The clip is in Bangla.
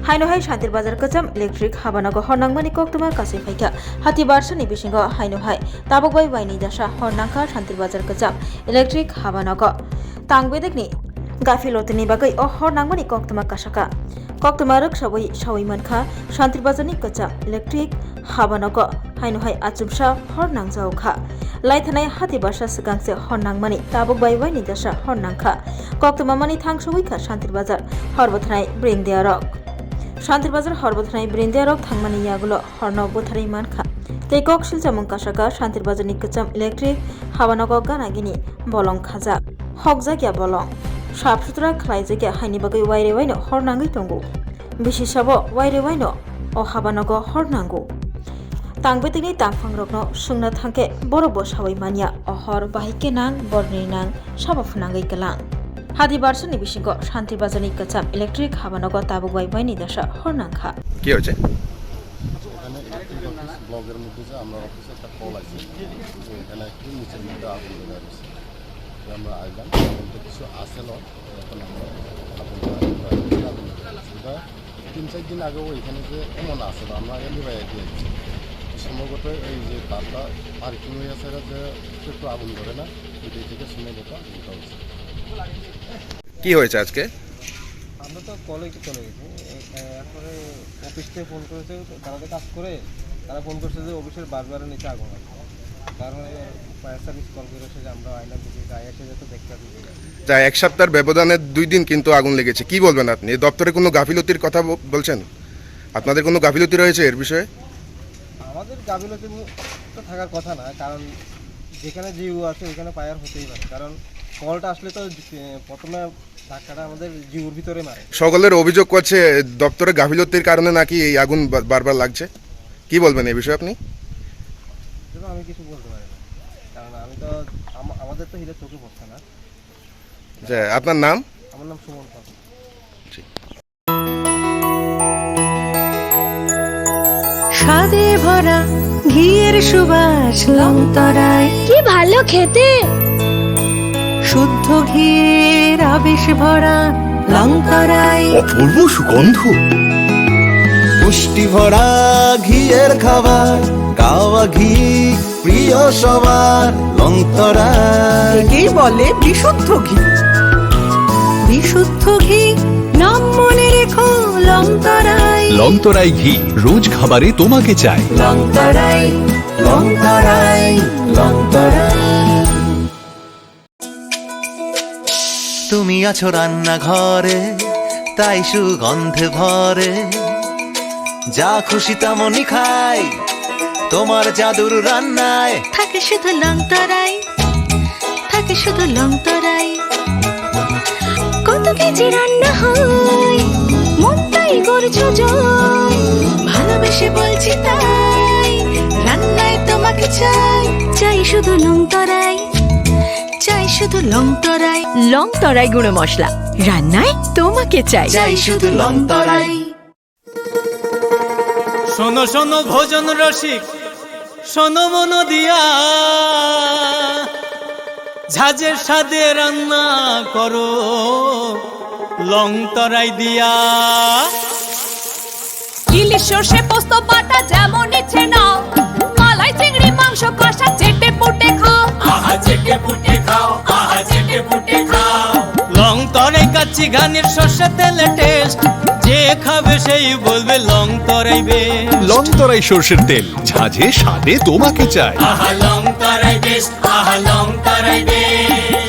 হাইনহাই শান্তির বাজার কাচাম ইলেকট্রিক হাবানগ হরনাংমানি কক্তমা কাছে ফাইকা হাতি বারসানি বিসিঙ্গ হাইনহাই তাবকবাই বাইনি দাসা হরনাংখা শান্তির বাজার কাচাম ইলেকট্রিক হাবানগ তাংবেदेखनि गाफिलतनि बागै हरनांमानि कक्तमा कासाका कक्तमा रक सावै मानखा शान्तिर बाजारनि काचाम इलेक्ट्रिक हाबानग हाइनहाय आचुमसा हरनांजावखा लाइथानाय हाति बारसा सिगांसे हरनांमानि ताबक बायबायनि दासा हरनांखा कक्तमा मानि थांसौयखा शान्तिर बाजार हरबथानाय ब्रेंदेयारक शान्तिर बाजार हरबथानाय ब्रेंदेयारक थांमानि यागुलो हरनाव बोथारै मानखा तेकक सिलचामुं कासाका शान्तिर बाजारनि काचाम इलेक्ट्रिक हाबानग गानागिनि बलं खाजा हकजागिया बलं साफ सुथरा खालायजागिया हाइनि बागै वाइरेवाइनो हरनांगै दंगौ बिसिसाबो वाइरेवाइनो हाबानग हरनांगौ तांबेदेखनि तांफांरकनो सोंना थांखे बरबो सावै मानिया हर बाहिके नां बरनि नां साबाफुनांगै गलां हादि बारसानि बिसिंग शान्तिर बाजारनि काचाम इलेक्ट्रिक हाबानग ताबुकबाय बायनि दासा हरनांखा কি হয়েছে এখানে ইলেকট্রিক অফিস ব্লকের মধ্যে যে আমরা অফিসে একটা কল আছে যে এখানে একটু নিচের মধ্যে আগুন লেগে গেছে আমরা আইলাম বলতে কিছু আসেন এখন আমরা এটা 3-4 দিন আগেও এখানে যে এমন আসে আমরা আগে নিবাই দিয়েছি সম্ভবত এই যে তারটা পার্কিং হয়ে আছে যে একটু আগুন ধরে না এটাই থেকে সম্ভবত আগুনটা হচ্ছে। কি হয়েছে আজকে? আমরা তো কলেজ চলে গেছি, এরপরে অফিস থেকে ফোন করেছে, তারা তো কাজ করে, তারা ফোন করছে যে অফিসের বারবারের নিচে আগুন আছে। কারণ ফায়ার সার্ভিস কল করেছে যে আমরা আয়না দিকে গায়ে এসে যেত দেখতে পাচ্ছি। যা এক সপ্তাহের ব্যবধানে 2 দিন কিন্তু আগুন লেগেছে, কি বলবেন আপনি? দপ্তরে কোনো গাফিলতির কথা বলছেন? আপনাদের কোনো গাফিলতি রয়েছে এর বিষয়ে? আমাদের গাফিলতি তো থাকার কথা না, কারণ যেখানে জিও আছে ওইখানে ফায়ার হতেই পারে, কারণ কলটা আসলে তো প্রথমে ধাক্কাটা আমাদের জিওর ভিতরে মারে। সকলের অভিযোগ করছে দপ্তরে গাফিলতির কারণে নাকি এই আগুন বারবার লাগছে, কি বলবেন এই বিষয়ে আপনি? সেটা আমি কিছু বলতে পারি না, কারণ আমি তো আমাদের তো হিলে চোখে পড়ছে না। আচ্ছা, আপনার নাম? আমার নাম সুমন পাল। স্বাদে ভরা ঘিয়ের সুবাস লংতরায়, কি ভালো খেতে, শুদ্ধ ঘিয়ের আবেশ ভরা লংতরায়, অপূর্ব সুগন্ধ, পুষ্টি ভরা ঘিয়ের খাবার, গাওয়া ঘি প্রিয় সবার লংতরায়। একেই বলে বিশুদ্ধ ঘি। বিশুদ্ধ ঘি নাম মনে রেখো লংতরায়। লংতরাই ঘি রোজ খাবারে তোমাকে চাই। লংতরায়, লংতরায়, লংতরায়। তুমি আছো রান্নাঘরে, তাই সুগন্ধে ভরে, যা খুশি তেমনই খাই তোমার জাদুর রান্নায়। থাকে শুধু লংতরাই, থাকে শুধু লংতরাই। কত কেজি রান্না হয়, মন তাই করছো জয়, ভালোবেসে বলছি তাই, রান্নায় তোমাকে চাই, চাই শুধু লংতরাই, চাই শুধু লংতরাই। লংতরাই গুঁড়ো মশলা, রান্নায় তোমাকে চাই, চাই শুধু লংতরাই। শোনো শোনো ভোজন রসিক, শোনো মন দিয়া, ঝাঁঝের স্বাদে রান্না করো লংতরাই দিয়া। ইলিশ সর্ষে পোস্ত বাটা যেমন ইচ্ছে নাও, মালাই চিংড়ি মাংস কষা চেটে পুটে খাও, আহা চেটে পুটে খাও, আহা চেটে পুটে খাও। লংতরাই কাচ্চি ঘানির সর্ষে তেলে টেস্ট, যে খাবে সেই বলবে লংতরাই বেশ। লংতরাই সর্ষের তেল, ঝাঁঝে স্বাদে তোমাকে চাই। আহা লংতরাই বেশ, আহা লংতরাই বেশ।